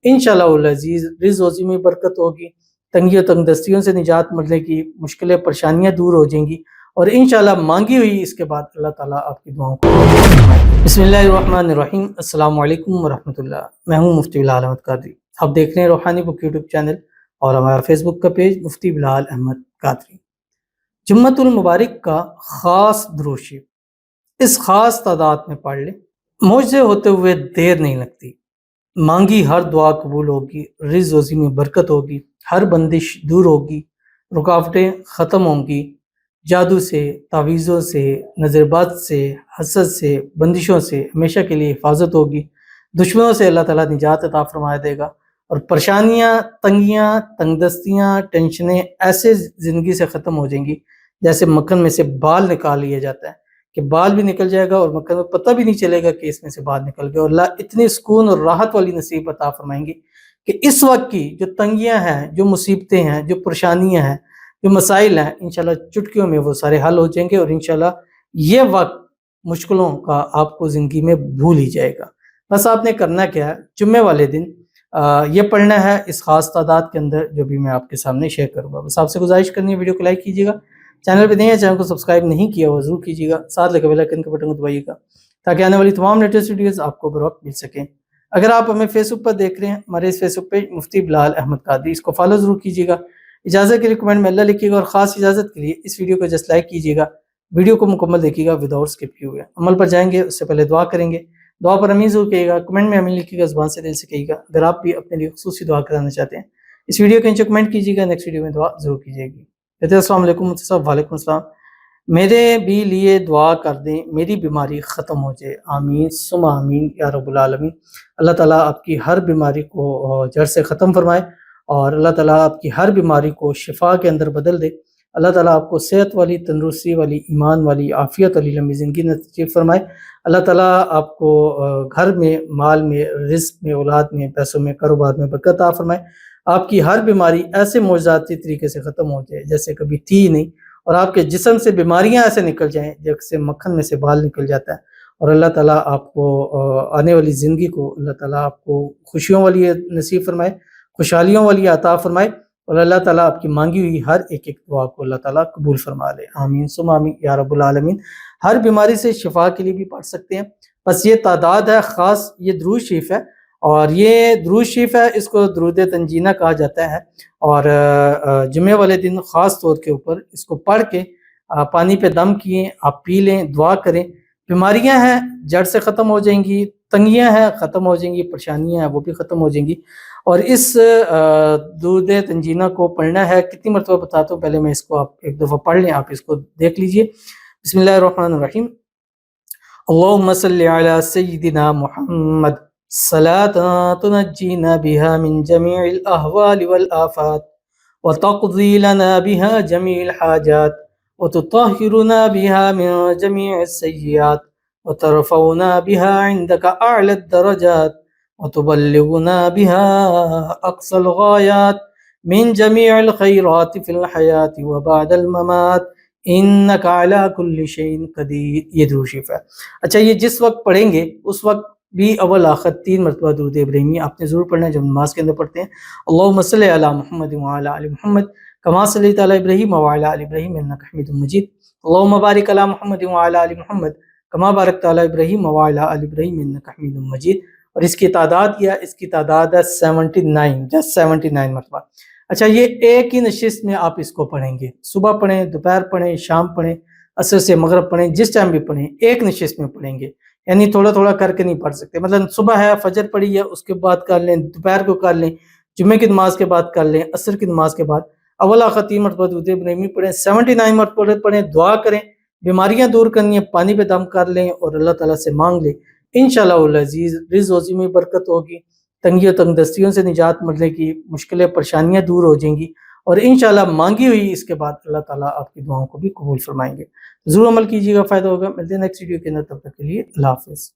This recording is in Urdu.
انشاءاللہ العزیز رزق روزی میں برکت ہوگی، تنگی و تنگ دستیوں سے نجات ملنے کی، مشکلیں پریشانیاں دور ہو جائیں گی، اور انشاءاللہ مانگی ہوئی اس کے بعد اللہ تعالیٰ آپ کی دعاؤں کو بسم اللہ الرحمن الرحیم۔ السلام علیکم ورحمۃ اللہ، میں ہوں مفتی بلال احمد قادری۔ آپ دیکھ رہے ہیں روحانی بک یوٹیوب چینل اور ہمارا فیس بک کا پیج مفتی بلال احمد قادری۔ جمعۃ المبارک کا خاص درود شریف اس خاص تعداد میں پڑھ لیں، معجزے ہوتے ہوئے دیر نہیں لگتی، مانگی ہر دعا قبول ہوگی، رزق روزی میں برکت ہوگی، ہر بندش دور ہوگی، رکاوٹیں ختم ہوں گی، جادو سے، تعویذوں سے، نظر بد سے، حسد سے، بندشوں سے ہمیشہ کے لیے حفاظت ہوگی، دشمنوں سے اللہ تعالیٰ نجات عطا فرما دے گا، اور پریشانیاں، تنگیاں، تنگ دستیاں، ٹینشنیں ایسے زندگی سے ختم ہو جائیں گی جیسے مکھن میں سے بال نکال لیا جاتا ہے کہ بال بھی نکل جائے گا اور مکھن میں پتہ بھی نہیں چلے گا کہ اس میں سے بال نکل گئے، اور اللہ اتنی سکون اور راحت والی نصیب عطا فرمائیں گے کہ اس وقت کی جو تنگیاں ہیں، جو مصیبتیں ہیں، جو پریشانیاں ہیں، جو مسائل ہیں، انشاءاللہ چٹکیوں میں وہ سارے حل ہو جائیں گے، اور انشاءاللہ یہ وقت مشکلوں کا آپ کو زندگی میں بھول ہی جائے گا۔ بس آپ نے کرنا کیا ہے، جمعے والے دن یہ پڑھنا ہے اس خاص تعداد کے اندر جو بھی میں آپ کے سامنے شیئر کروں گا۔ بس آپ سے گزارش کرنی ہے، ویڈیو کو لائک کیجیے گا، چینل پہ نہیں ہے چینل کو سبسکرائب نہیں کیا وہ ضرور کیجیے گا، ساتھ لگے بیل آئیکن کے بٹن کو دبائیے گا تاکہ آنے والی تمام لیٹسٹ ویڈیوز آپ کو بروقت مل سکیں۔ اگر آپ ہمیں فیس بک پر دیکھ رہے ہیں، ہمارے اس فیس بک پیج مفتی بلال احمد قادری، اس کو فالو ضرور کیجیے گا، اجازت کے لیے کمنٹ میں اللہ لکھیے گا، اور خاص اجازت کے لیے اس ویڈیو کو جسٹ لائک کیجیے گا، ویڈیو کو مکمل دیکھیے گا وداؤٹ اسکپ کیے ہوئے۔ عمل پر جائیں گے اس سے پہلے دعا کریں گے، دعا پر امین ضرور کہیے گا، کمنٹ میں امین لکھیے گا، زبان سے دل سے کہیے گا۔ اگر آپ بھی اپنے لیے خصوصی دعا کرانا چاہتے ہیں اس ویڈیو کے نیچے کمنٹ کیجیے گا، نیکسٹ ویڈیو میں دعا ضرور کیجیے گی۔ کہتے ہیں السلام علیکم مفتی صاحب۔ وعلیکم السلام۔ میرے بھی لیے دعا کر دیں، میری بیماری ختم ہو جائے، آمین ثم آمین یا رب العالمین۔ اللہ تعالیٰ آپ کی ہر بیماری کو جڑ سے ختم فرمائے، اور اللہ تعالیٰ آپ کی ہر بیماری کو شفا کے اندر بدل دے۔ اللہ تعالیٰ آپ کو صحت والی، تندرستی والی، ایمان والی، عافیت والی لمبی زندگی نصیب فرمائے۔ اللہ تعالیٰ آپ کو گھر میں، مال میں، رزق میں، اولاد میں، پیسوں میں، کاروبار میں برکت عطا فرمائے۔ آپ کی ہر بیماری ایسے معجزاتی طریقے سے ختم ہو جائے جیسے کبھی تھی ہی نہیں، اور آپ کے جسم سے بیماریاں ایسے نکل جائیں جیسے مکھن میں سے بال نکل جاتا ہے، اور اللہ تعالیٰ آپ کو آنے والی زندگی کو اللہ تعالیٰ آپ کو خوشیوں والی نصیب فرمائے، خوشحالیوں والی عطا فرمائے، اور اللہ تعالیٰ آپ کی مانگی ہوئی ہر ایک دعا کو اللہ تعالیٰ قبول فرما لے، آمین ثم آمین یا رب العالمین۔ ہر بیماری سے شفا کے لیے بھی پڑھ سکتے ہیں، بس یہ تعداد ہے خاص، یہ درود شریف ہے، اور یہ درود شریف ہے، اس کو درود تنجینہ کہا جاتا ہے، اور جمعے والے دن خاص طور کے اوپر اس کو پڑھ کے پانی پہ دم کیے آپ پی لیں، دعا کریں۔ بیماریاں ہیں جڑ سے ختم ہو جائیں گی، تنگیاں ہیں ختم ہو جائیں گی، پریشانیاں ہیں وہ بھی ختم ہو جائیں گی، اور اس درود تنجینہ کو پڑھنا ہے کتنی مرتبہ بتاتا ہوں، پہلے میں اس کو آپ ایک دفعہ پڑھ لیں، آپ اس کو دیکھ لیجئے۔ بسم اللہ الرحمن الرحیم۔ اللہم صلی علی سیدنا محمد صلاة تنجینا بها من جمیع الاحوال والآفات وتقضی لنا بها جمیع الحاجات وتطہرنا بها من جمیع السیئات وترفعنا بها عندك اعلی الدرجات وتبلغنا بها اقصى الغایات من جمیع الخیرات فی الحیات وبعد الممات انک علی کل شیء قدیر۔ یہ درود شریف ہے۔ اچھا، یہ جس وقت پڑھیں گے اس وقت بھی اول آخر 3 مرتبہ درود ابراہیمی آپ نے ضرور پڑھنا ہے، جب نماز کے اندر پڑھتے ہیں۔ اللہم صلی علی محمد وعلی آل محمد کما صلیت علی ابراہیم وعلی آل ابراہیم انک حمید مجید۔ اللہم بارک علی محمد وعلی آل محمد کما بارکت علی ابراہیم وعلی آل ابراہیم انک حمید مجید۔ اور اس کی تعداد کیا؟ اس کی تعداد ہے 79، جسٹ 79 مرتبہ۔ اچھا، یہ ایک ہی نشست میں آپ اس کو پڑھیں گے، صبح پڑھیں، دوپہر پڑھیں، شام پڑھیں، عصر سے مغرب پڑھیں، جس ٹائم بھی پڑھیں، ایک نشست میں پڑھیں گے، یعنی تھوڑا تھوڑا کر کے نہیں پڑھ سکتے۔ مثلا صبح ہے، فجر پڑھی ہے، اس کے بعد کر لیں، دوپہر کو کر لیں، جمعے کی نماز کے بعد کر لیں، عصر کی نماز کے بعد اول آخر 3 مرتبہ درود ابراہیمی پڑھیں، 79 مرتبہ پڑھیں، دعا کریں، بیماریاں دور کرنی ہیں، پانی پہ دم کر لیں اور اللہ تعالیٰ سے مانگ لیں، انشاءاللہ العزیز رزق روزی میں برکت ہوگی، تنگی و تنگ دستیوں سے نجات ملنے کی، مشکلیں پریشانیاں دور ہو جائیں گی، اور انشاءاللہ مانگی ہوئی اس کے بعد اللہ تعالیٰ آپ کی دعاؤں کو بھی قبول فرمائیں گے۔ ضرور عمل کیجیے گا، فائدہ ہوگا۔ ملتے ہیں نیکسٹ ویڈیو کے اندر، تب تک کے لیے اللہ حافظ۔